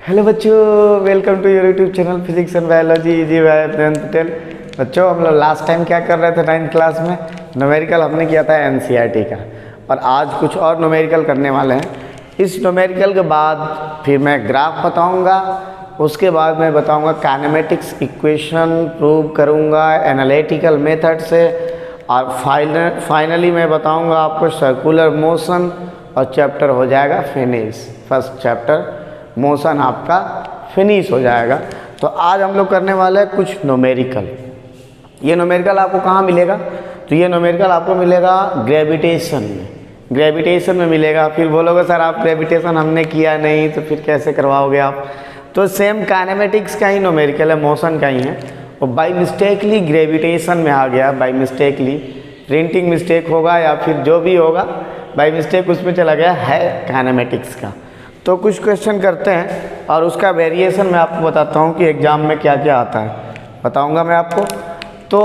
Hello बच्चों, welcome to your YouTube channel physics and biology easy by Prem Patel. बच्चों, हम लोग लास्ट टाइम क्या कर रहे थे 9th क्लास में? न्यूमेरिकल हमने किया था एनसीईआरटी का, और आज कुछ और न्यूमेरिकल करने वाले हैं। इस न्यूमेरिकल के बाद फिर मैं ग्राफ बताऊंगा, उसके बाद मैं बताऊंगा काइनेमेटिक्स इक्वेशन प्रूव करूंगा एनालिटिकल मेथड से, और फाइनली मैं बताऊंगा आपको सर्कुलर मोशन, और चैप्टर हो जाएगा फिनिश। फर्स्ट चैप्टर मोशन आपका फिनिश हो जाएगा। तो आज हम लोग करने वाले हैं कुछ न्यूमेरिकल। ये न्यूमेरिकल आपको कहाँ मिलेगा? तो ये न्यूमेरिकल आपको मिलेगा ग्रेविटेशन में। ग्रेविटेशन में मिलेगा। फिर बोलोगे सर आप ग्रेविटेशन हमने किया नहीं, तो फिर कैसे करवाओगे आप? तो सेम काइनेमेटिक्स का ही न्यूमेरिकल है, मोशन का ही है, और बाई मिस्टेकली ग्रेविटेशन में आ गया। बाई मिस्टेकली प्रिंटिंग मिस्टेक होगा या फिर जो भी होगा, बाई मिस्टेक उसमें चला गया है काइनेमेटिक्स का। तो कुछ क्वेश्चन करते हैं और उसका वेरिएशन मैं आपको बताता हूँ कि एग्ज़ाम में क्या क्या आता है, बताऊँगा मैं आपको। तो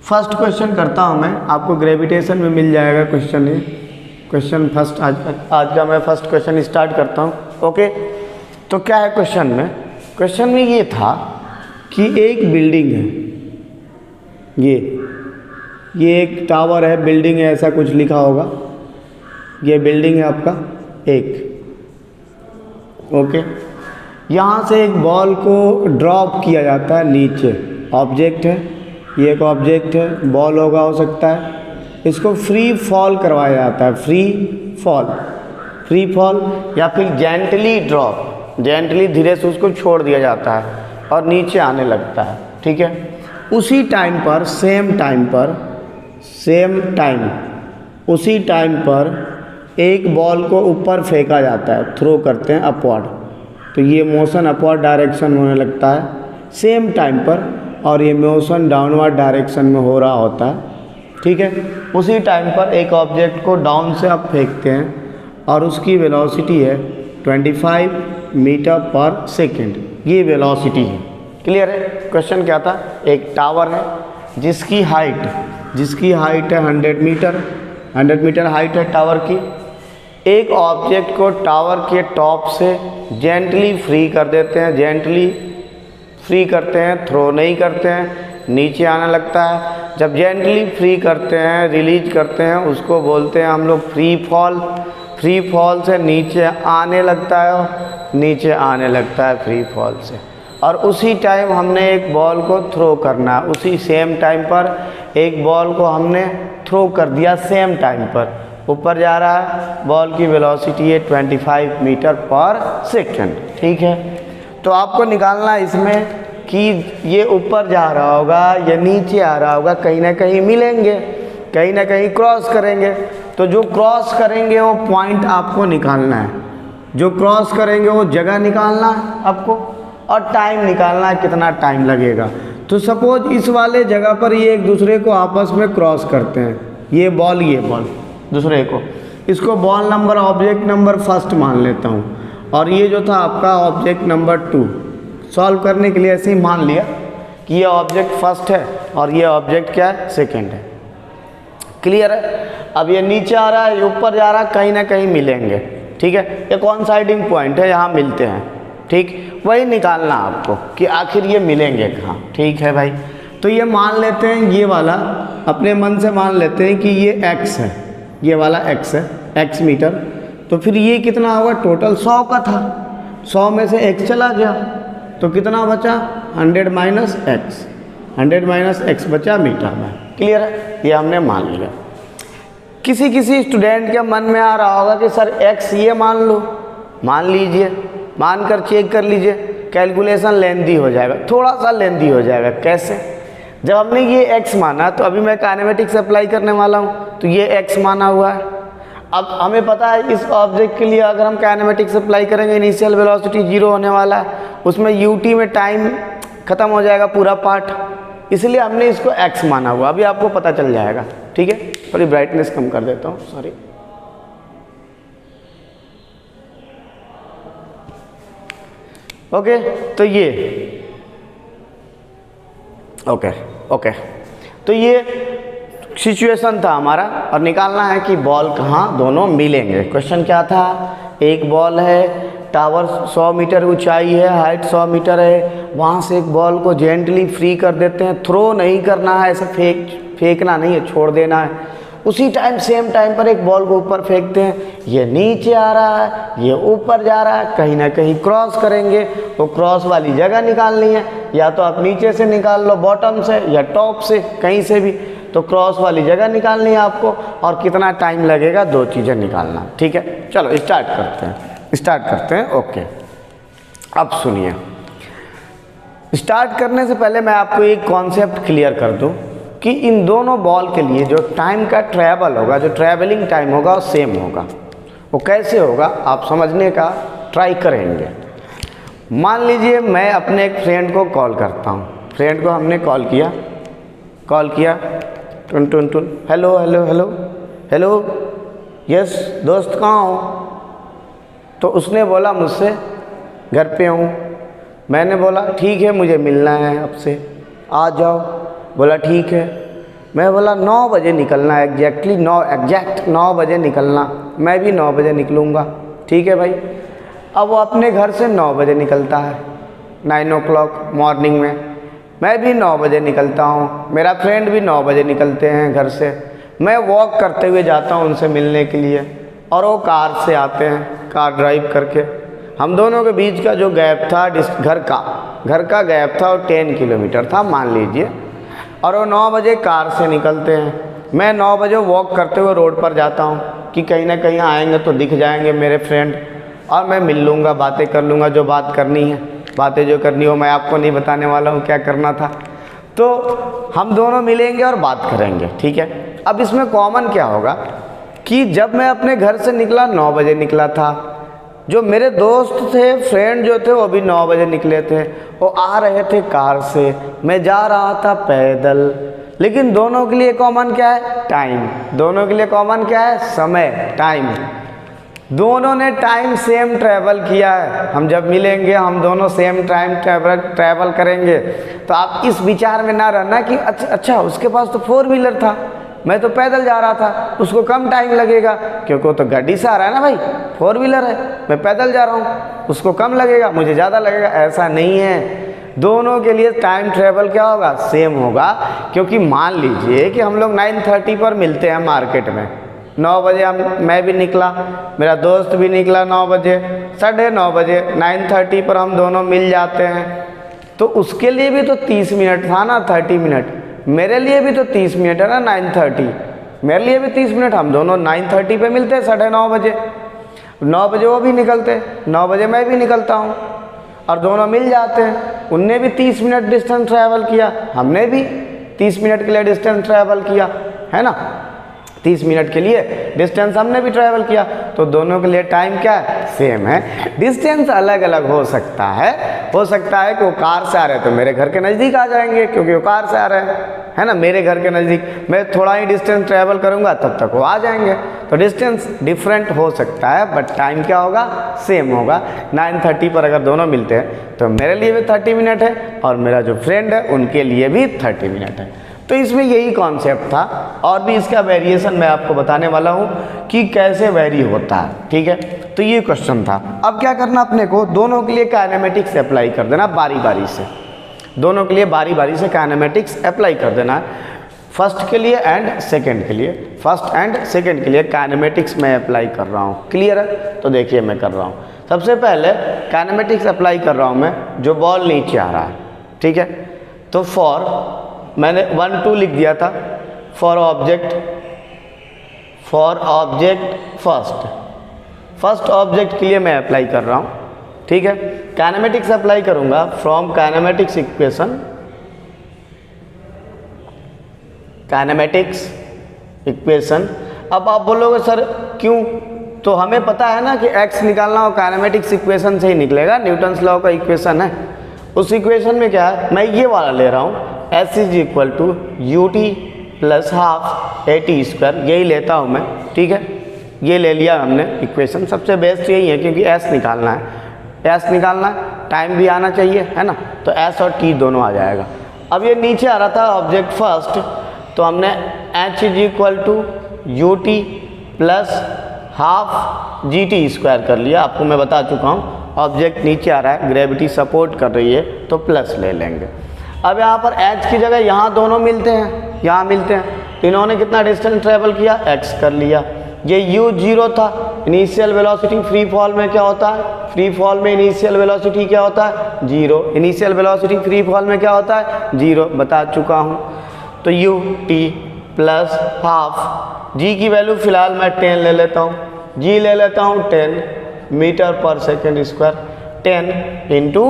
फर्स्ट क्वेश्चन करता हूँ मैं, आपको ग्रेविटेशन में मिल जाएगा क्वेश्चन। ये क्वेश्चन फर्स्ट आज का मैं फर्स्ट क्वेश्चन स्टार्ट करता हूँ। ओके, तो क्या है क्वेश्चन में? क्वेश्चन में ये था कि एक बिल्डिंग है, ये एक टावर है, बिल्डिंग है, ऐसा कुछ लिखा होगा। ये बिल्डिंग है आपका एक। ओके, यहाँ से एक बॉल को ड्रॉप किया जाता है नीचे। ऑब्जेक्ट है, ये एक ऑब्जेक्ट है, बॉल होगा, हो सकता है। इसको फ्री फॉल करवाया जाता है, फ्री फॉल या फिर जेंटली ड्रॉप, जेंटली धीरे से उसको छोड़ दिया जाता है और नीचे आने लगता है। ठीक है, उसी टाइम पर उसी टाइम पर एक बॉल को ऊपर फेंका जाता है, थ्रो करते हैं अपवर्ड। तो ये मोशन अपवर्ड डायरेक्शन में होने लगता है सेम टाइम पर, और ये मोशन डाउनवर्ड डायरेक्शन में हो रहा होता है। ठीक है, उसी टाइम पर एक ऑब्जेक्ट को डाउन से आप फेंकते हैं और उसकी वेलोसिटी है 25 मीटर पर सेकेंड। ये वेलोसिटी है। क्लियर है? क्वेश्चन क्या था? एक टावर है जिसकी हाइट है 100 मीटर हाइट है टावर की। एक ऑब्जेक्ट को टावर के टॉप से जेंटली फ्री कर देते हैं, थ्रो नहीं करते हैं, नीचे आने लगता है। जब जेंटली फ्री करते हैं, रिलीज करते हैं, उसको बोलते हैं हम लोग फ्री फॉल से नीचे आने लगता है फ्री फॉल से। और उसी टाइम हमने एक बॉल को थ्रो करना है, उसी सेम टाइम पर एक बॉल को हमने थ्रो कर दिया, सेम टाइम पर ऊपर जा रहा है। बॉल की वेलोसिटी है 25 मीटर पर सेकेंड। ठीक है, तो आपको निकालना है इसमें कि ये ऊपर जा रहा होगा या नीचे आ रहा होगा, कहीं ना कहीं मिलेंगे, कहीं ना कहीं क्रॉस करेंगे। तो जो क्रॉस करेंगे वो पॉइंट आपको निकालना है, जो क्रॉस करेंगे वो जगह निकालना है आपको, और टाइम निकालना है, कितना टाइम लगेगा। तो सपोज इस वाले जगह पर ये एक दूसरे को आपस में क्रॉस करते हैं, ये बॉल दूसरे को, इसको ball number object number first मान लेता हूँ, और ये जो था आपका ऑब्जेक्ट नंबर 2। सॉल्व करने के लिए ऐसे ही मान लिया कि ये ऑब्जेक्ट फर्स्ट है और ये ऑब्जेक्ट क्या है? सेकेंड है। क्लियर है? अब ये नीचे आ रहा है, ये ऊपर जा रहा है, कहीं ना कहीं मिलेंगे। ठीक है, ये कॉन्साइडिंग पॉइंट है, यहाँ मिलते हैं। ठीक, वही निकालना आपको कि आखिर ये मिलेंगे कहाँ। ठीक है भाई, तो ये मान लेते हैं, ये वाला अपने मन से मान लेते हैं कि ये x है, ये वाला x है, x मीटर। तो फिर ये कितना होगा? टोटल 100 का था, 100 में से x चला गया, तो कितना बचा? 100 माइनस x बचा मीटर में। क्लियर है? ये हमने मान लिया। किसी स्टूडेंट के मन में आ रहा होगा कि सर x ये मान लो, मान लीजिए, मानकर चेक कर लीजिए, कैलकुलेशन लेंदी हो जाएगा, थोड़ा सा लेंदी हो जाएगा। कैसे? जब हमने ये x माना, तो अभी मैं काइनेमेटिक्स अप्लाई करने वाला हूँ, तो ये x माना हुआ है। अब हमें पता है इस ऑब्जेक्ट के लिए अगर हम काइनेमेटिक्स अप्लाई करेंगे, इनिशियल वेलोसिटी 0 होने वाला है, उसमें ut में टाइम खत्म हो जाएगा पूरा पार्ट, इसलिए हमने इसको x माना हुआ। अभी आपको पता चल जाएगा। ठीक है, थोड़ी ब्राइटनेस कम कर देता हूँ, सॉरी। ओके, तो ये ओके, तो ये सिचुएशन था हमारा, और निकालना है कि बॉल कहाँ दोनों मिलेंगे। क्वेश्चन क्या था? एक बॉल है, टावर 100 मीटर ऊंचाई है, हाइट 100 मीटर है, वहाँ से एक बॉल को जेंटली फ्री कर देते हैं। थ्रो नहीं करना है, ऐसे फेंकना नहीं है, छोड़ देना है। उसी टाइम सेम टाइम पर एक बॉल को ऊपर फेंकते हैं, ये नीचे आ रहा है, ये ऊपर जा रहा है, कहीं ना कहीं क्रॉस करेंगे, वो क्रॉस वाली जगह निकालनी है। या तो आप नीचे से निकाल लो बॉटम से, या टॉप से, कहीं से भी, तो क्रॉस वाली जगह निकालनी है आपको। और कितना टाइम लगेगा, 2 चीज़ें निकालना। ठीक है, चलो स्टार्ट करते हैं। ओके, अब सुनिए, स्टार्ट करने से पहले मैं आपको एक कॉन्सेप्ट क्लियर कर दूं कि इन दोनों बॉल के लिए जो टाइम का ट्रैवल होगा, जो ट्रैवलिंग टाइम होगा, वो सेम होगा। वो कैसे होगा आप समझने का ट्राई करेंगे। मान लीजिए मैं अपने एक फ्रेंड को कॉल करता हूँ, फ्रेंड को हमने कॉल किया, टुन टुन टुन, hello hello hello hello, yes दोस्त कहाँ हो? तो उसने बोला मुझसे घर पे हूँ। मैंने बोला ठीक है, मुझे मिलना है आपसे, आ जाओ। बोला ठीक है। मैं बोला 9 बजे निकलना है, एग्जैक्ट 9 बजे निकलना। मैं भी 9 बजे निकलूँगा। ठीक है भाई। अब वो अपने घर से 9 बजे निकलता है, 9 o'clock मॉर्निंग में। मैं भी 9 बजे निकलता हूँ, मेरा फ्रेंड भी 9 बजे निकलते हैं घर से। मैं वॉक करते हुए जाता हूँ उनसे मिलने के लिए, और वो कार से आते हैं, कार ड्राइव करके। हम दोनों के बीच का जो गैप था, घर का गैप था, वो 10 किलोमीटर था मान लीजिए। और वो 9 बजे कार से निकलते हैं। मैं 9 बजे वॉक करते हुए रोड पर जाता हूँ कि कहीं ना कहीं आएंगे तो दिख जाएंगे मेरे फ्रेंड, और मैं मिल लूँगा, बातें कर लूँगा, जो बात करनी है। बातें जो करनी हो मैं आपको नहीं बताने वाला हूँ क्या करना था। तो हम दोनों मिलेंगे और बात करेंगे। ठीक है। अब इसमें कॉमन क्या होगा कि जब मैं अपने घर से निकला 9 बजे निकला था, जो मेरे दोस्त थे, फ्रेंड जो थे, वो भी 9 बजे निकले थे। वो आ रहे थे कार से, मैं जा रहा था पैदल। लेकिन दोनों के लिए कॉमन क्या है? टाइम। दोनों के लिए कॉमन क्या है? समय, टाइम। दोनों ने टाइम सेम ट्रैवल किया है। हम जब मिलेंगे हम दोनों सेम टाइम ट्रैवल करेंगे। तो आप इस विचार में ना रहना कि अच्छा उसके पास तो 4 व्हीलर था, मैं तो पैदल जा रहा था, उसको कम टाइम लगेगा क्योंकि वो तो गाड़ी से आ रहा है ना भाई, 4 व्हीलर है, मैं पैदल जा रहा हूँ, उसको कम लगेगा, मुझे ज़्यादा लगेगा। ऐसा नहीं है। दोनों के लिए टाइम ट्रेवल क्या होगा? सेम होगा। क्योंकि मान लीजिए कि हम लोग 9:30 पर मिलते हैं मार्केट में। 9 बजे मैं भी निकला, मेरा दोस्त भी निकला 9 बजे, 9:30 बजे 9:30 पर हम दोनों मिल जाते हैं। तो उसके लिए भी तो 30 मिनट था ना, 30 मिनट। मेरे लिए भी तो 30 मिनट है ना, 9:30। मेरे लिए भी 30 मिनट। हम दोनों 9:30 पे मिलते हैं, 9:30 बजे। 9 बजे वो भी निकलते, 9 बजे मैं भी निकलता हूँ, और दोनों मिल जाते हैं। उनने भी 30 मिनट डिस्टेंस ट्रैवल किया, हमने भी 30 मिनट के लिए डिस्टेंस ट्रैवल किया, है ना। 30 मिनट के लिए डिस्टेंस हमने भी ट्रैवल किया। तो दोनों के लिए टाइम क्या है? सेम है। डिस्टेंस अलग अलग हो सकता है कि वो कार से आ रहे हैं तो मेरे घर के नज़दीक आ जाएंगे क्योंकि वो कार से आ रहे हैं, है ना। मेरे घर के नज़दीक मैं थोड़ा ही डिस्टेंस ट्रैवल करूंगा तब तक वो आ जाएंगे। तो डिस्टेंस डिफरेंट हो सकता है बट टाइम क्या होगा? सेम होगा। 9:30 पर अगर दोनों मिलते हैं तो मेरे लिए भी 30 मिनट है, और मेरा जो फ्रेंड है उनके लिए भी 30 मिनट है। तो इसमें यही कॉन्सेप्ट था, और भी इसका वेरिएशन मैं आपको बताने वाला हूँ कि कैसे वेरी होता है। ठीक है। तो ये क्वेश्चन था। अब क्या करना अपने को, दोनों के लिए काइनेमेटिक्स अप्लाई कर देना बारी बारी से। दोनों के लिए बारी बारी से काइनेमेटिक्स अप्लाई कर देना। फर्स्ट के लिए एंड सेकंड के लिए, फर्स्ट एंड सेकंड के लिए काइनेमेटिक्स मैं अप्लाई कर रहा हूँ। क्लियर है? तो देखिए मैं कर रहा हूँ। सबसे पहले काइनेमेटिक्स अप्लाई कर रहा हूँ मैं, जो बॉल नीचे आ रहा है। ठीक है। तो मैंने 1 2 लिख दिया था। फॉर ऑब्जेक्ट फर्स्ट ऑब्जेक्ट के लिए मैं अप्लाई कर रहा हूँ। ठीक है। काइनेमेटिक्स अप्लाई करूँगा फ्रॉम काइनेमेटिक्स इक्वेशन। अब आप बोलोगे सर क्यों? तो हमें पता है ना कि x निकालना हो काइनेमेटिक्स इक्वेशन से ही निकलेगा, न्यूटन्स लॉ का इक्वेशन है। उस इक्वेशन में क्या है, मैं ये वाला ले रहा हूँ, s = ut + ½ at², यही लेता हूँ मैं। ठीक है। ये ले लिया हमने इक्वेशन। सबसे बेस्ट यही है क्योंकि s निकालना है, टाइम भी आना चाहिए, है ना। तो s और t दोनों आ जाएगा। अब ये नीचे आ रहा था ऑब्जेक्ट फर्स्ट, तो हमने h = ut + ½ gt² कर लिया। आपको मैं बता चुका हूँ ऑब्जेक्ट नीचे आ रहा है, ग्रेविटी सपोर्ट कर रही है तो प्लस ले लेंगे। अब यहाँ पर h की जगह यहाँ दोनों मिलते हैं, यहाँ मिलते हैं, तो इन्होंने कितना डिस्टेंस ट्रेवल किया, x कर लिया। ये u 0 था, इनिशियल वेलोसिटी फ्री फॉल में क्या होता है, फ्री फॉल में इनिशियल वेलोसिटी क्या होता है, 0। इनिशियल वेलोसिटी फ्री फॉल में क्या होता है, 0, बता चुका हूँ। तो u t plus half, g की वैल्यू फिलहाल मैं 10 ले लेता हूँ, g ले लेता हूँ 10 मीटर पर second square, 10 into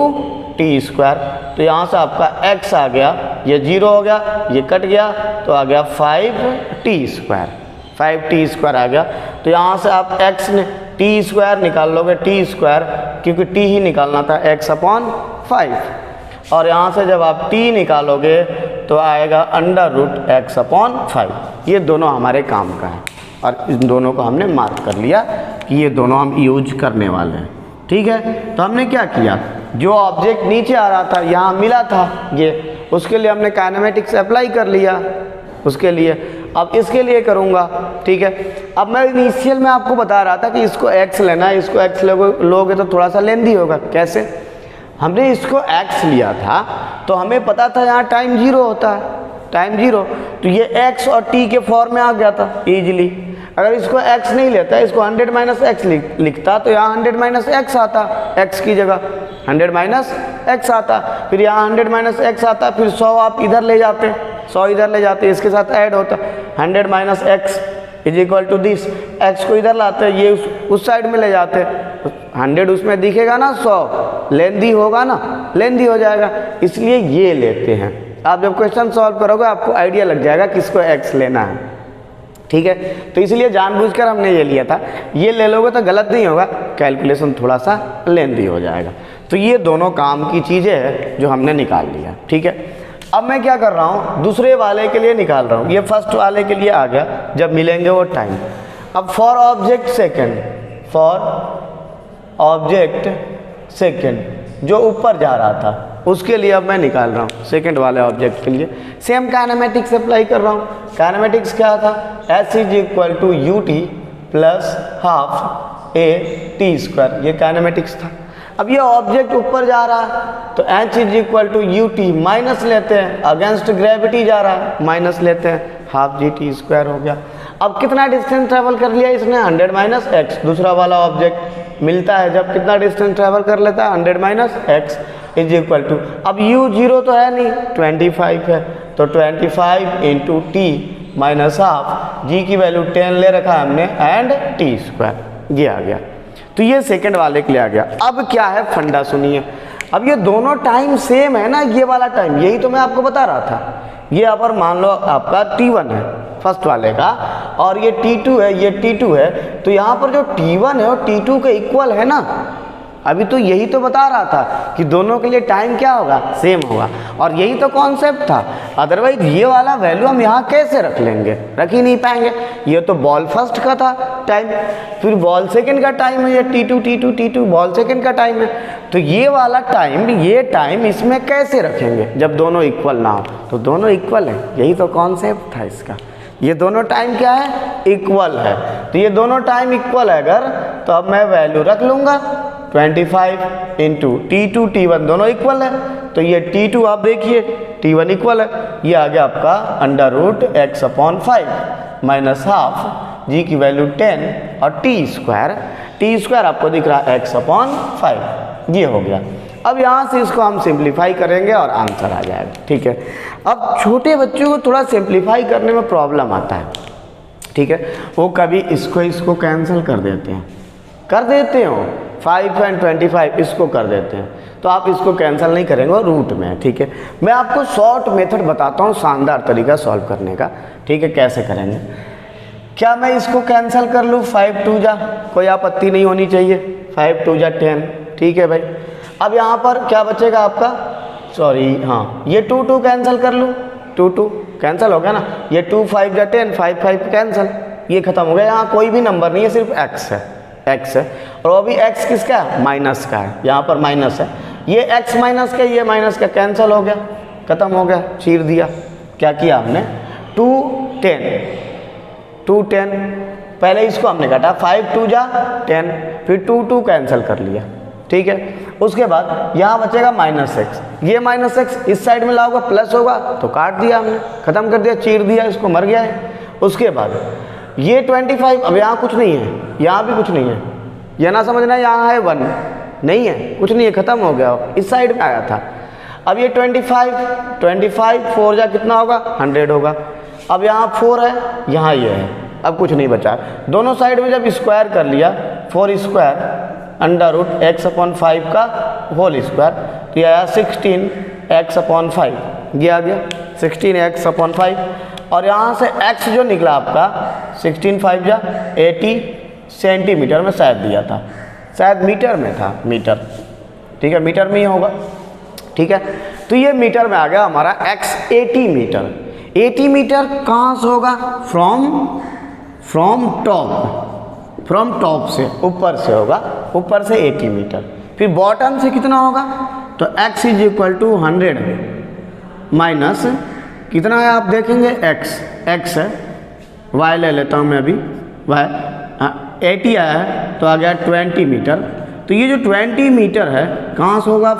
T square. तो यहाँ से आपका x आ गया, ये 0 हो गया, ये कट गया तो आ गया 5t स्क्वायर, 5t स्क्वायर आ गया। तो यहाँ से आप x ने t स्क्वायर निकाल लोगे, t स्क्वायर क्योंकि t ही निकालना था, x अपॉन 5। और यहाँ से जब आप t निकालोगे तो आएगा अंडर रूट x अपॉन 5। ये दोनों हमारे काम का है और इन दोनों को हमने मार्क कर लिया कि ये दोनों हम यूज करने वाले हैं। ठीक है, तो हमने क्या किया, जो ऑब्जेक्ट नीचे आ रहा था यहाँ मिला था ये, उसके लिए हमने काइनेमेटिक्स अप्लाई कर लिया उसके लिए। अब इसके लिए करूँगा, ठीक है। अब मैं इनिशियल में आपको बता रहा था कि इसको x लेना है, इसको x लोगे तो थोड़ा सा लेंदी होगा। कैसे, हमने इसको x लिया था तो हमें पता था यहाँ टाइम 0 होता है, टाइम 0, तो ये x और t के फॉर्म में आ गया था ईजिली। अगर इसको x नहीं लेता, इसको 100 माइनस x लिखता तो यहाँ 100 माइनस x आता, x की जगह 100 माइनस x आता, फिर यहाँ 100 माइनस x आता, फिर 100 आप इधर ले जाते, 100 इधर ले जाते, इसके साथ ऐड होता 100 minus x is equal to this, x को इधर लाते, ये उस साइड में ले जाते, 100 उसमें दिखेगा ना, 100 लेंदी होगा ना, लेंदी हो जाएगा, इसलिए ये लेते हैं। आप जब क्वेश्चन सॉल्व करोगे आपको आइडिया लग जाएगा किसको x लेना है। ठीक है, तो इसलिए जानबूझकर हमने ये लिया था, ये ले लोगे तो गलत नहीं होगा, कैलकुलेशन थोड़ा सा लेंदी हो जाएगा। तो ये दोनों काम की चीज़ें हैं जो हमने निकाल लिया। ठीक है, अब मैं क्या कर रहा हूँ, दूसरे वाले के लिए निकाल रहा हूँ, ये फर्स्ट वाले के लिए आ गया, जब मिलेंगे वो टाइम। अब for object second, for object second जो ऊपर जा रहा था उसके लिए अब मैं निकाल रहा हूँ सेकंड वाले ऑब्जेक्ट के लिए। सेम काइनेमेटिक्स अप्लाई कर रहा हूँ। काइनेमेटिक्स क्या था, h is equal to u t plus half a t square, ये काइनेमेटिक्स था। अब ये ऑब्जेक्ट ऊपर जा रहा है तो h is equal to u t minus लेते हैं, अगेंस्ट ग्रेविटी जा रहा है, माइनस लेते हैं, हाफ जी टी स्क्वायर हो गया। अब कितना डिस्टेंस ट्रेवल कर लिया इसने, 100 माइनस एक्स, दूसरा वाला ऑब्जेक्ट मिलता है जब कितना डिस्टेंस ट्रेवल कर लेता है, 100 minus x is equal to, अब u 0 तो है नहीं, 25 है, तो 25 into T minus half, g की वैल्यू 10 ले रखा है हमने, एंड टी स्क्वायर, ये आ गया। तो ये सेकंड वाले के लिए आ गया। अब क्या है फंडा सुनिए, अब ये दोनों टाइम सेम है ना, ये वाला टाइम, यही तो मैं आपको बता रहा था। ये अगर मान लो आपका t1 है फर्स्ट वाले का, और ये t2 है, ये t2 है, तो यहाँ पर जो t1 है वो t2 के इक्वल है ना। अभी तो यही तो बता रहा था कि दोनों के लिए टाइम क्या होगा, सेम होगा, और यही तो कॉन्सेप्ट था। अदरवाइज ये वाला वैल्यू हम यहाँ कैसे रख लेंगे, रख ही नहीं पाएंगे। ये तो बॉल फर्स्ट का था टाइम, फिर बॉल सेकंड का टाइम है, ये t2 बॉल सेकंड का टाइम है, तो ये वाला टाइम, ये टाइम इसमें कैसे रखेंगे जब दोनों इक्वल ना हो। तो दोनों इक्वल है, यही तो कॉन्सेप्ट था इसका। ये दोनों टाइम क्या है, इक्वल है, तो ये दोनों टाइम इक्वल है अगर, तो अब मैं वैल्यू रख लूँगा 25 इंटू t2 t1 दोनों इक्वल है, तो ये t2 आप देखिए t1 इक्वल है, ये आ गया आपका under root x upon 5 minus half, g की वैल्यू 10 और t स्क्वायर आपको दिख रहा है x अपॉन 5, ये हो गया। अब यहाँ से इसको हम सिंप्लीफाई करेंगे और आंसर आ जाएगा। ठीक है, अब छोटे बच्चों को थोड़ा सिंप्लीफाई करने में प्रॉब्लम आता है, ठीक है, वो कभी इसको कैंसिल कर देते हो, 5 एंड 25 इसको कर देते हैं, तो आप इसको कैंसिल नहीं करेंगे, रूट में। ठीक है, मैं आपको शॉर्ट मेथड बताता हूँ, शानदार तरीका सॉल्व करने का। ठीक है, कैसे करेंगे, क्या मैं इसको कैंसिल कर लूँ, 5 2 जा, कोई आपत्ति नहीं होनी चाहिए, 5 2 जा 10, ठीक है भाई। अब यहाँ पर क्या बचेगा आपका, सॉरी हाँ, ये 2 2 कैंसिल कर लूँ, 2 2 कैंसिल हो गया ना, ये 2 5 जा 10, 5 5 कैंसिल, ये खत्म हो गया। यहाँ कोई भी नंबर नहीं है, सिर्फ x है, और वो भी x किसका है, माइनस का है, यहाँ पर माइनस है, ये x माइनस का, ये माइनस का, कैंसिल हो गया, खत्म हो गया, चीर दिया। क्या किया हमने, 2 10, पहले इसको हमने काटा, 5 2 जा 10, फिर 2 2 कैंसिल कर लिया, ठीक है। उसके बाद यहाँ बचेगा -x, ये -x इस साइड में लाओगे प्लस होगा तो काट दिया हमने, ख़त्म कर दिया, चीर दिया, इसको मर गया है। उसके बाद ये 25, अब यहाँ कुछ नहीं है, यहाँ भी कुछ नहीं है, यह ना समझना यहाँ है 1 नहीं है, कुछ नहीं है, ख़त्म हो गया, इस साइड में आया था। अब ये 25 4 जा कितना होगा 100 होगा। अब यहाँ 4 है, यहाँ ये है, अब कुछ नहीं बचा। दोनों साइड में जब स्क्वायर कर लिया 4 स्क्वायर √x/5 का होल स्क्वायर, तो यह आया 16x/5, ये आ गया 16x/5। और यहाँ से x जो निकला आपका 16 5 जा 80 सेंटीमीटर में शायद दिया था, शायद मीटर में था, मीटर, ठीक है, मीटर में ही होगा, ठीक है। तो ये मीटर में आ गया हमारा x 80 मीटर। 80 मीटर कहाँ से होगा? फ्रॉम टॉप से, ऊपर से होगा, ऊपर से 80 मीटर। फिर बॉटम से कितना होगा? तो x = 100 माइनस कितना है आप देखेंगे, x है, y ले लेता हूँ मैं अभी, y 80 आया है तो आ गया 20 मीटर। तो ये जो 20 मीटर है कहाँ से होगा?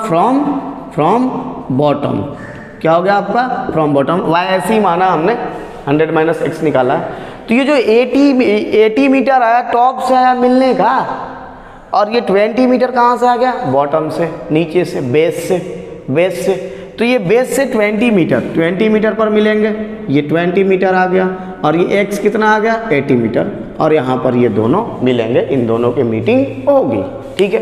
From bottom. क्या हो गया आपका? From bottom. y ऐसे ही माना हमने, 100 - x निकाला है। तो ये जो 80 मीटर आया टॉप से आया मिलने का, और ये 20 मीटर कहाँ से आ गया? बॉटम से, नीचे से, बेस से। तो ये बेस से 20 मीटर पर मिलेंगे, ये 20 मीटर आ गया, और ये x कितना आ गया? 80 मीटर, और यहाँ पर ये दोनों मिलेंगे, इन दोनों की मीटिंग होगी, ठीक है।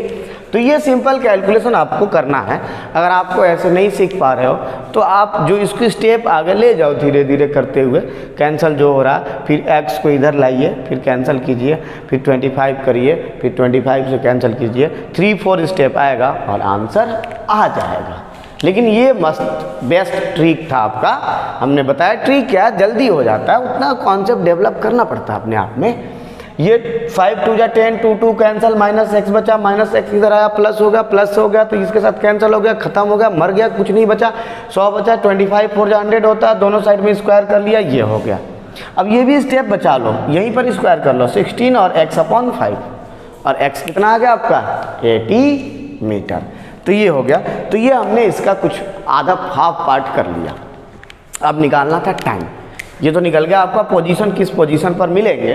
तो ये सिंपल कैलकुलेशन आपको करना है। अगर आपको ऐसे नहीं सीख पा रहे हो तो आप जो इसकी स्टेप आगे ले जाओ धीरे धीरे करते हुए, कैंसिल जो हो रहा है, फिर x को इधर लाइए, फिर कैंसिल कीजिए, फिर 25 करिए, फिर 25 से कैंसिल कीजिए, 3-4 स्टेप आएगा और आंसर आ जाएगा। लेकिन ये मस्त बेस्ट ट्रिक था आपका, हमने बताया ट्रिक क्या है, जल्दी हो जाता है, उतना कॉन्सेप्ट डेवलप करना पड़ता है अपने आप में। ये 5 2 जा 10, 2 2 कैंसिल, -x बचा, -x इधर आया, प्लस हो गया, तो इसके साथ कैंसिल हो गया, खत्म हो गया, मर गया, कुछ नहीं बचा, 100 बचा, 25 4 जा 100 होता है, दोनों साइड में स्क्वायर कर लिया, ये हो गया। अब ये भी स्टेप बचा लो, यहीं पर स्क्वायर कर लो, 16 और x/5, और x कितना आ गया आपका? 80 मीटर। तो ये हो गया। तो ये हमने इसका कुछ आधा हाफ पार्ट कर लिया। अब निकालना था टाइम, ये तो निकल गया आपका पोजीशन, किस पोजीशन पर मिलेंगे,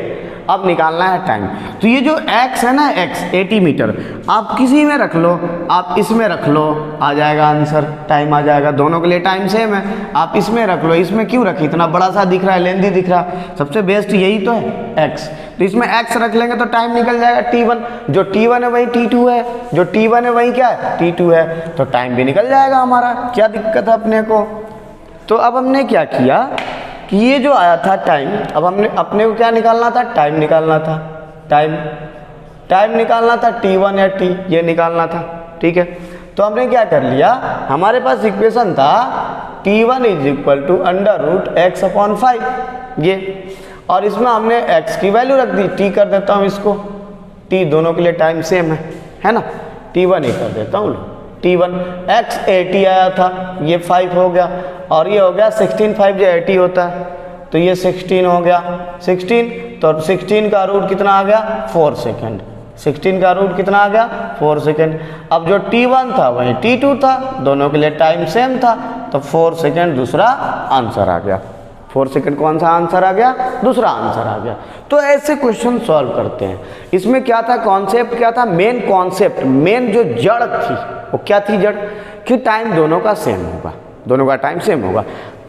अब निकालना है टाइम। तो ये जो x है ना, x 80 मीटर, आप किसी में रख लो, आप इसमें रख लो, आ जाएगा आंसर, टाइम आ जाएगा, दोनों के लिए टाइम सेम है। आप इसमें रख लो, इसमें क्यों रखी, इतना बड़ा सा दिख रहा है, लेंदी दिख रहा है, सबसे बेस्ट यही तो है x। तो इसमें x रख लेंगे तो टाइम निकल जाएगा t1, जो t1 है वही t2 है, जो t1 है वही क्या है, t2 है, तो टाइम भी निकल जाएगा हमारा, क्या दिक्कत है अपने को। तो अब हमने क्या किया कि ये जो आया था टाइम, अब हमने अपने को क्या निकालना था, टाइम निकालना था, टाइम निकालना था, t1 या t, ये निकालना था, ठीक है। तो हमने क्या कर लिया, हमारे पास इक्वेशन था t1 = √x/5, ये, और इसमें हमने x की वैल्यू रख दी, t कर देता हूँ इसको, t दोनों के लिए टाइम सेम है ना, t1 ही कर देता हूँ, t1 x 80 आया था, ये 5 हो गया, और ये हो गया 16 5 जो 80 होता है, तो ये 16 हो गया, 16, तो 16 का रूट कितना आ गया, 4 सेकेंड, 16 का रूट कितना आ गया, 4 सेकेंड। अब जो t1 था वही t2 था, दोनों के लिए टाइम सेम था, तो 4 सेकेंड दूसरा आंसर आ गया, 4 सेकेंड कौन सा आंसर आ गया, दूसरा आंसर आ गया। तो ऐसे क्वेश्चन सॉल्व करते हैं। इसमें क्या था, कॉन्सेप्ट क्या था, मेन कॉन्सेप्ट, मेन जो जड़ थी वो क्या थी, जड़ कि टाइम दोनों का सेम होगा, दोनों का टाइम सेम होगा।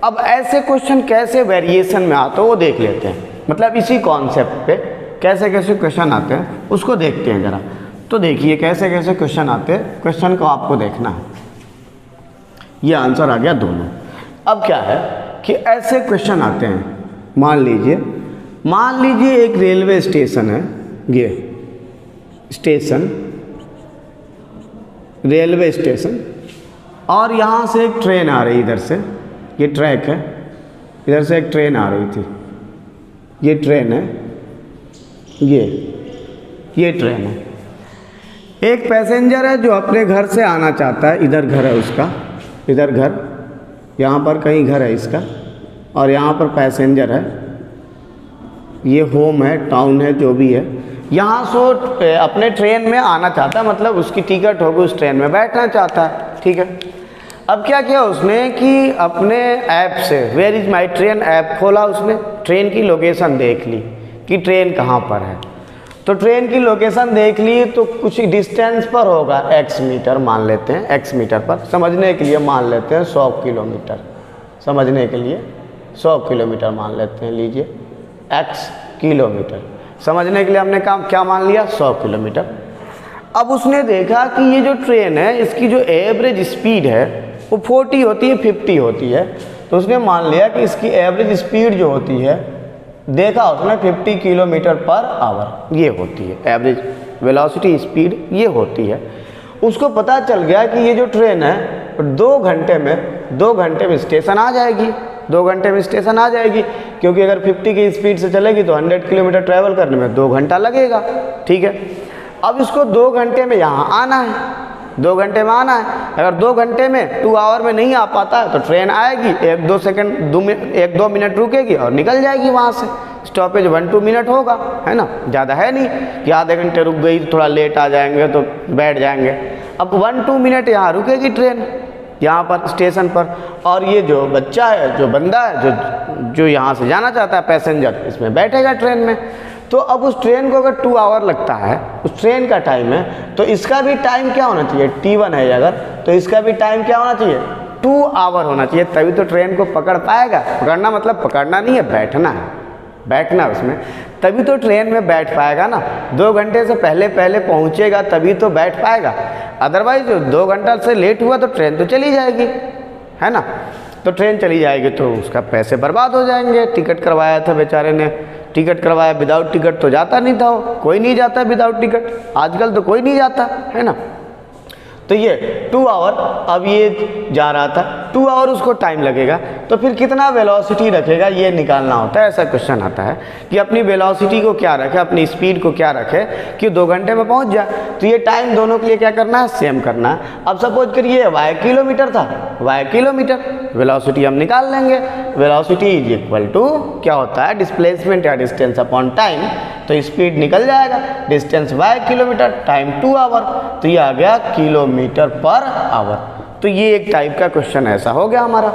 अब ऐसे क्वेश्चन कैसे वेरिएशन में आते हैं वो देख लेते हैं, मतलब इसी कॉन्सेप्ट पे कैसे कैसे क्वेश्चन आते हैं उसको देखते हैं जरा। तो देखिए कैसे कैसे क्वेश्चन आते हैं, क्वेश्चन को आपको देखना है। ये आंसर आ गया दोनों। अब क्या है कि ऐसे क्वेश्चन आते हैं, मान लीजिए एक रेलवे स्टेशन है, ये स्टेशन, रेलवे स्टेशन, और यहाँ से एक ट्रेन आ रही, इधर से ये ट्रैक है, इधर से एक ट्रेन आ रही थी, ये ट्रेन है, ये ट्रेन है। एक पैसेंजर है जो अपने घर से आना चाहता है, इधर घर है उसका, इधर घर, यहाँ पर कहीं घर है इसका, और यहाँ पर पैसेंजर है, ये होम है, टाउन है, जो भी है, यहाँ से अपने ट्रेन में आना चाहता है, मतलब उसकी टिकट होगी, उस ट्रेन में बैठना चाहता है, ठीक है। अब क्या किया उसने कि अपने ऐप से where is my train app खोला, उसने ट्रेन की लोकेशन देख ली कि ट्रेन कहाँ पर है। तो ट्रेन की लोकेशन देख ली तो कुछ डिस्टेंस पर होगा, x मीटर मान लेते हैं, x मीटर पर, समझने के लिए मान लेते हैं 100 किलोमीटर, समझने के लिए 100 किलोमीटर मान लेते हैं, लीजिए x किलोमीटर, समझने के लिए हमने क्या मान लिया 100 किलोमीटर। अब उसने देखा कि ये जो ट्रेन है इसकी जो एवरेज स्पीड है वो 40 होती है, 50 होती है, तो उसने मान लिया कि इसकी एवरेज स्पीड जो होती है, देखा उसने 50 किलोमीटर पर आवर ये होती है, एवरेज वेलोसिटी स्पीड ये होती है। उसको पता चल गया कि ये जो ट्रेन है 2 घंटे में स्टेशन आ जाएगी, 2 घंटे में स्टेशन आ जाएगी, क्योंकि अगर 50 की स्पीड से चलेगी तो 100 किलोमीटर ट्रैवल करने में 2 घंटा लगेगा, ठीक है। अब इसको 2 घंटे में यहाँ आना है, 2 घंटे में आना है। अगर 2 घंटे में 2 आवर में नहीं आ पाता है तो ट्रेन आएगी, 1-2 मिनट रुकेगी और निकल जाएगी वहाँ से। स्टॉपेज 1-2 मिनट होगा, है ना, ज़्यादा है नहीं कि आधे घंटे रुक गई थोड़ा लेट आ जाएंगे तो बैठ जाएंगे। अब 1-2 मिनट यहाँ रुकेगी ट्रेन, यहाँ पर स्टेशन पर, और ये जो बच्चा है, जो बंदा है, जो यहाँ से जाना चाहता है पैसेंजर, इसमें बैठेगा ट्रेन में। तो अब उस ट्रेन को अगर 2 आवर लगता है, उस ट्रेन का टाइम है, तो इसका भी टाइम क्या होना चाहिए, T1 है अगर, तो इसका भी टाइम क्या होना चाहिए 2 आवर होना चाहिए, तभी तो ट्रेन को पकड़ पाएगा। पकड़ना मतलब पकड़ना नहीं है, बैठना है, बैठना उसमें, तभी तो ट्रेन में बैठ पाएगा ना। 2 घंटे से पहले पहुंचेगा तभी तो बैठ पाएगा, अदरवाइज 2 घंटा से लेट हुआ तो ट्रेन तो चली जाएगी, है ना। तो ट्रेन चली जाएगी तो उसका पैसे बर्बाद हो जाएंगे। टिकट करवाया था बेचारे ने, टिकट करवाया, विदाउट टिकट तो जाता नहीं था, कोई नहीं जाता विदाउट टिकट, आजकल तो कोई नहीं जाता, है ना। तो ये 2 आवर, अब ये जा रहा था 2 आवर उसको टाइम लगेगा, तो फिर कितना वेलोसिटी रखेगा ये निकालना होता है। ऐसा क्वेश्चन आता है कि अपनी वेलोसिटी को क्या रखे, अपनी स्पीड को क्या रखे कि 2 घंटे में पहुंच जाए। तो ये टाइम दोनों के लिए क्या करना है, सेम करना है। अब सपोज करिए y किलोमीटर था, y किलोमीटर, वेलोसिटी हम निकाल लेंगे। वेलोसिटी इज इक्वल टू क्या होता है, डिस्प्लेसमेंट या डिस्टेंस अपॉन टाइम, तो स्पीड निकल जाएगा, distance y kilometre, time 2 hour, तो ये आ गया किलोमीटर पर आवर। तो ये एक टाइप का क्वेश्चन ऐसा हो गया हमारा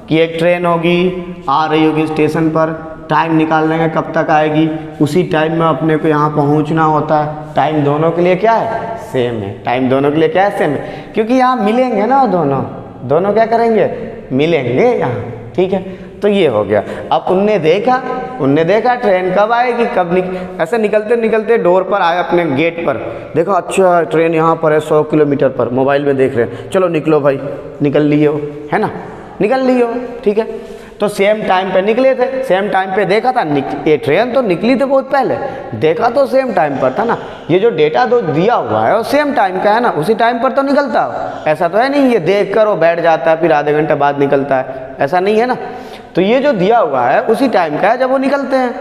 कि एक ट्रेन होगी, आ रही होगी स्टेशन पर, टाइम निकाल लेंगे कब तक आएगी, उसी टाइम में अपने को यहाँ पहुँचना होता है। टाइम दोनों के लिए क्या है, सेम है, टाइम दोनों के लिए क्या है, सेम है, क्योंकि यहाँ मिलेंगे ना दोनों क्या करेंगे, मिलेंगे यहाँ, ठीक है। तो ये हो गया। अब उनने देखा ट्रेन कब आएगी, ऐसे निकलते डोर पर आए, अपने गेट पर देखो, अच्छा ट्रेन यहाँ पर है 100 किलोमीटर पर, मोबाइल में देख रहे हैं, चलो निकलो भाई, निकल लिए हो, है ना, निकल लिए हो, ठीक है। तो सेम टाइम पे निकले थे, सेम टाइम पे देखा था, ये ट्रेन तो निकली थी बहुत पहले, देखा तो सेम टाइम पर था ना। ये जो डेटा दो दिया हुआ है वो सेम टाइम का है ना, उसी टाइम पर तो निकलता हो, ऐसा तो है नहीं ये देख कर वो बैठ जाता है फिर आधे घंटे बाद निकलता है, ऐसा नहीं है ना। तो ये जो दिया हुआ है उसी टाइम का है जब वो निकलते हैं।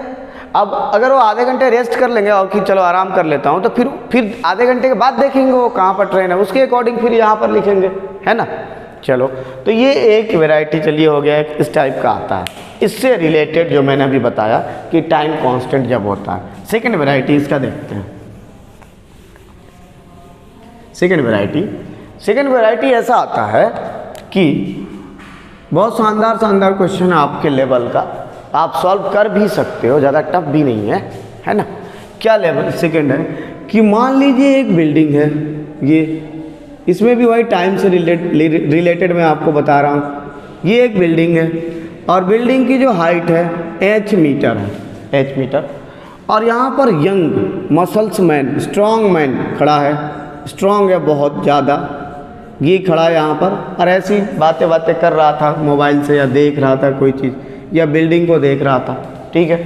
अब अगर वो आधे घंटे रेस्ट कर लेंगे और कि चलो आराम कर लेता हूँ, तो फिर आधे घंटे के बाद देखेंगे वो कहाँ पर ट्रेन है, उसके अकॉर्डिंग फिर यहाँ पर लिखेंगे, है ना। चलो, तो ये एक वैरायटी चलिए हो गया, इस टाइप का आता है। इससे रिलेटेड जो मैंने अभी बताया कि टाइम कांस्टेंट जब होता है। सेकंड वैरायटी इसका देखते हैं। सेकंड वैरायटी ऐसा आता है कि बहुत शानदार क्वेश्चन है आपके लेवल का, आप सॉल्व कर भी सकते हो, ज़्यादा टफ भी नहीं है, है ना। क्या लेवल सेकंड है कि मान लीजिए एक बिल्डिंग है, ये इसमें भी वही टाइम से रिलेटेड मैं आपको बता रहा हूँ। ये एक बिल्डिंग है और बिल्डिंग की जो हाइट है h मीटर है, h मीटर, और यहाँ पर young muscles man, strong man खड़ा है, स्ट्रॉन्ग है बहुत ज़्यादा, ये खड़ा है यहाँ पर और ऐसी बातें कर रहा था मोबाइल से, या देख रहा था कोई चीज़, या बिल्डिंग को देख रहा था, ठीक है।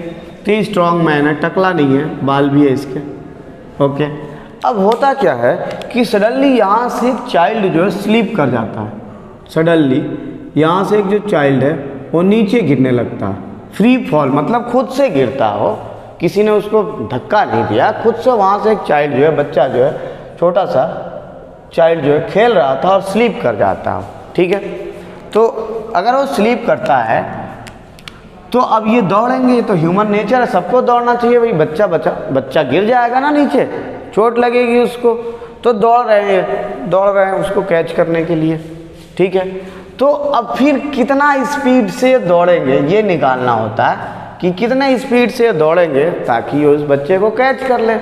तो ये स्ट्रॉन्ग मैन है, टकला नहीं है, बाल भी है इसके, ओके। अब होता क्या है कि सडनली यहाँ से एक चाइल्ड जो है स्लीप कर जाता है, सडनली यहाँ से एक जो चाइल्ड है वो नीचे गिरने लगता है, फ्री फॉल, मतलब खुद से गिरता हो, किसी ने उसको धक्का नहीं दिया, खुद से वहाँ से एक चाइल्ड जो है, बच्चा जो है, छोटा सा चाइल्ड जो है खेल रहा था और स्लीप कर जाता हो, ठीक है। तो अगर वो स्लीप करता है तो अब ये दौड़ेंगे तो ह्यूमन नेचर है, सबको दौड़ना चाहिए भाई। बच्चा गिर जाएगा ना नीचे, चोट लगेगी उसको, तो दौड़ रहे हैं उसको कैच करने के लिए, ठीक है। तो अब फिर कितना स्पीड से दौड़ेंगे ये निकालना होता है कि कितने स्पीड से दौड़ेंगे ताकि उस बच्चे को कैच कर ले।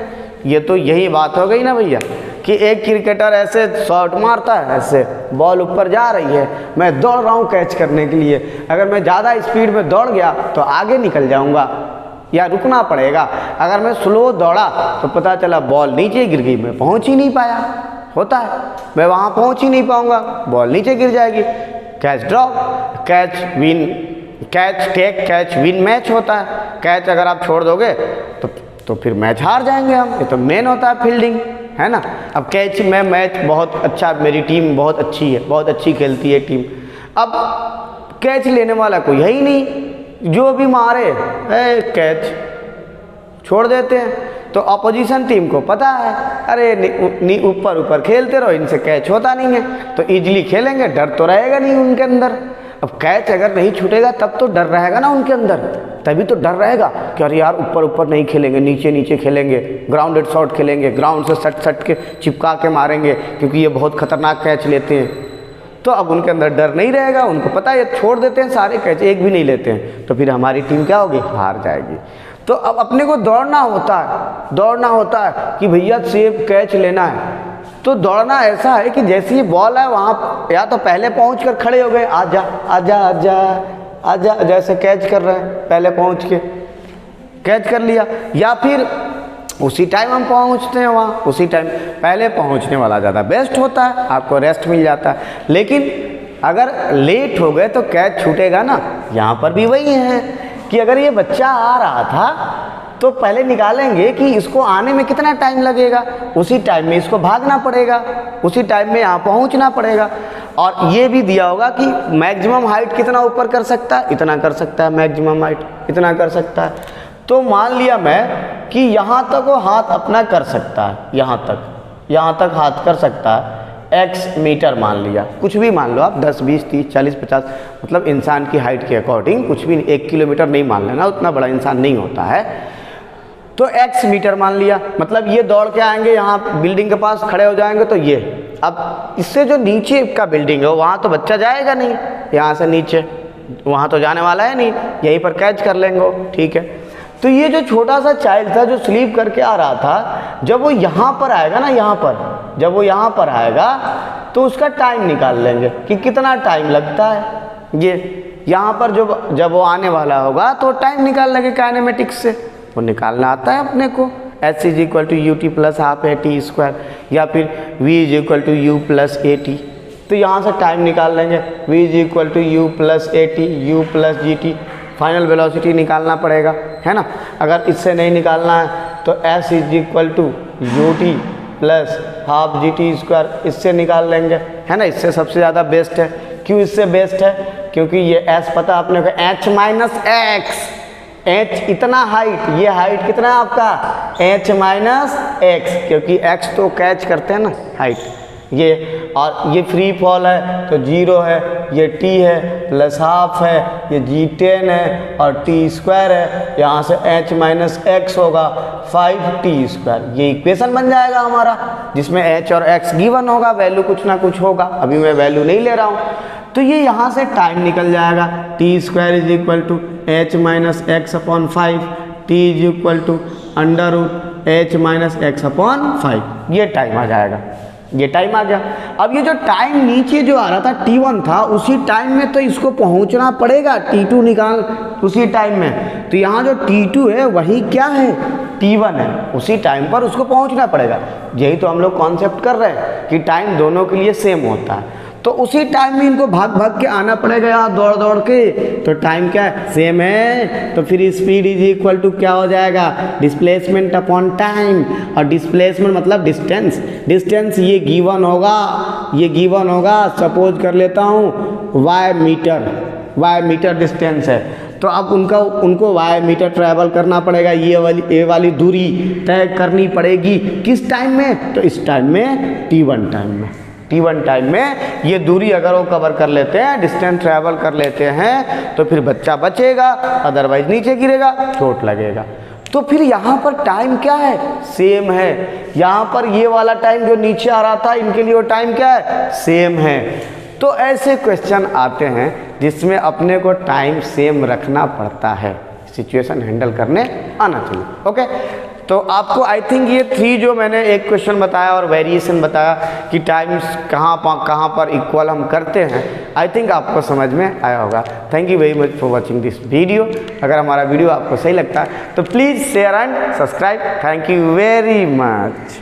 ये तो यही बात हो गई ना भैया कि एक क्रिकेटर ऐसे शॉट मारता है, ऐसे बॉल ऊपर जा रही है, मैं दौड़ रहा हूँ कैच करने के लिए, अगर मैं ज़्यादा स्पीड में दौड़ गया तो आगे निकल जाऊँगा या रुकना पड़ेगा। अगर मैं स्लो दौड़ा तो पता चला बॉल नीचे गिर गई, मैं पहुँच ही नहीं पाया, होता है, मैं वहाँ पहुँच ही नहीं पाऊँगा, बॉल नीचे गिर जाएगी। Catch drop, catch win, catch take, catch win match होता है। कैच अगर आप छोड़ दोगे तो फिर मैच हार जाएंगे हम, ये तो मेन होता है फील्डिंग, है ना। अब कैच में मैच बहुत अच्छा, मेरी टीम बहुत अच्छी है, बहुत अच्छी खेलती है टीम। अब कैच लेने वाला कोई है ही नहीं, जो भी मारे कैच छोड़ देते हैं। तो अपोजिशन टीम को पता है, अरे ऊपर खेलते रहो, इनसे कैच होता नहीं है, तो इजीली खेलेंगे, डर तो रहेगा नहीं उनके अंदर। अब कैच अगर नहीं छूटेगा तब तो डर रहेगा ना उनके अंदर, तभी तो डर रहेगा कि अरे यार ऊपर नहीं खेलेंगे, नीचे खेलेंगे, ग्राउंडेड शॉट खेलेंगे, ग्राउंड से सट के चिपका के मारेंगे, क्योंकि ये बहुत खतरनाक कैच लेते हैं। तो अब उनके अंदर डर नहीं रहेगा, उनको पता है ये छोड़ देते हैं सारे कैच, एक भी नहीं लेते हैं, तो फिर हमारी टीम क्या होगी, हार जाएगी। तो अब अपने को दौड़ना होता है कि भैया सेफ कैच लेना है। तो दौड़ना ऐसा है कि जैसे ही बॉल है वहाँ या तो पहले पहुँच कर खड़े हो गए, आजा आजा आजा आजा, जैसे कैच कर रहे हैं, पहले पहुँच के कैच कर लिया, या फिर उसी टाइम हम पहुँचते हैं वहाँ, उसी टाइम पहले पहुँचने वाला ज़्यादा बेस्ट होता है, आपको रेस्ट मिल जाता है। लेकिन अगर लेट हो गए तो कैच छूटेगा ना। यहाँ पर भी वही है कि अगर ये बच्चा आ रहा था तो पहले निकालेंगे कि इसको आने में कितना टाइम लगेगा, उसी टाइम में इसको भागना पड़ेगा, उसी टाइम में यहाँ पहुँचना पड़ेगा। और ये भी दिया होगा कि मैक्सिमम हाइट कितना ऊपर कर सकता है, इतना कर सकता है, मैक्सिमम हाइट इतना कर सकता है। तो मान लिया मैं कि यहाँ तक वो हाथ अपना कर सकता है, यहाँ तक हाथ कर सकता है, x मीटर मान लिया, कुछ भी मान लो आप, 10 20 30 40 50, मतलब इंसान की हाइट के अकॉर्डिंग कुछ भी, 1 किलोमीटर नहीं मान लेना, उतना बड़ा इंसान नहीं होता है। तो x मीटर मान लिया, मतलब ये दौड़ के आएंगे यहाँ बिल्डिंग के पास खड़े हो जाएंगे, तो ये अब इससे जो नीचे का बिल्डिंग है वहाँ तो बच्चा जाएगा नहीं, यहाँ से नीचे वहाँ तो जाने वाला है नहीं, यहीं पर कैच कर लेंगे, ठीक है। तो ये जो छोटा सा चाइल्ड था जो स्लीप करके आ रहा था, जब वो यहाँ पर आएगा ना, जब वो यहाँ पर आएगा तो उसका टाइम निकाल लेंगे कि कितना टाइम लगता है। ये यहाँ पर जब वो आने वाला होगा तो टाइम निकाल लेंगे काइनेमेटिक्स से, वो निकालना आता है अपने को। h = ut + ½ at², या फिर v = u + at। तो यहाँ से टाइम निकाल लेंगे, v = u + at, u + gt, final velocity निकालना पड़ेगा, है ना। अगर इससे नहीं निकालना है तो s = ut + ½ gt², इससे निकाल लेंगे, है ना। इससे सबसे ज़्यादा बेस्ट है। क्यों इससे बेस्ट है? क्योंकि ये s पता अपने को h - x, h इतना हाइट, ये हाइट कितना है आपका h - x, क्योंकि x तो कैच करते हैं ना हाइट ये, और ये फ्री फॉल है तो 0 है, ये t है +½ है, ये g10 है और t² है, यहाँ से h - x होगा 5t²। ये इक्वेशन बन जाएगा हमारा, जिसमें h और x गिवन होगा, वैल्यू कुछ ना कुछ होगा, अभी मैं वैल्यू नहीं ले रहा हूँ। तो ये यहाँ से टाइम निकल जाएगा, t² = h - x/5, t = √h - x/5, ये टाइम आ जाएगा, ये टाइम आ गया। अब ये जो टाइम नीचे जो आ रहा था t1 था, उसी टाइम में तो इसको पहुंचना पड़ेगा, t2 निकाल उसी टाइम में, तो यहाँ जो t2 है वही क्या है, t1 है, उसी टाइम पर उसको पहुंचना पड़ेगा। यही तो हम लोग कॉन्सेप्ट कर रहे हैं कि टाइम दोनों के लिए सेम होता है, तो उसी टाइम में इनको भाग भाग के आना पड़ेगा, यहाँ दौड़ दौड़ के, तो टाइम क्या है, सेम है। तो फिर स्पीड = क्या हो जाएगा, डिस्प्लेसमेंट अपॉन टाइम, और डिस्प्लेसमेंट मतलब डिस्टेंस ये गिवन होगा, सपोज कर लेता हूँ y मीटर डिस्टेंस है, तो अब उनको y मीटर ट्रैवल करना पड़ेगा, ये वाली दूरी तय करनी पड़ेगी, किस टाइम में, तो इस टाइम में t1 टाइम में, t1 टाइम में ये दूरी अगर वो कवर कर लेते हैं, डिस्टेंस ट्रैवल कर लेते हैं, तो फिर बच्चा बचेगा, अदरवाइज नीचे गिरेगा, चोट लगेगा। तो फिर यहाँ पर टाइम क्या है, सेम है। यहाँ पर ये वाला टाइम जो नीचे आ रहा था, इनके लिए वो टाइम क्या है, सेम है। तो ऐसे क्वेश्चन आते हैं जिसमें अपने को टाइम सेम रखना पड़ता है, सिचुएशन हैंडल करने आना चाहिए। ओके, तो आपको आई थिंक ये 3 जो मैंने एक क्वेश्चन बताया और वेरिएशन बताया कि टाइम्स कहाँ पर इक्वल हम करते हैं, आई थिंक आपको समझ में आया होगा। Thank you very much for watching this video. अगर हमारा वीडियो आपको सही लगता है तो please share and subscribe. Thank you very much.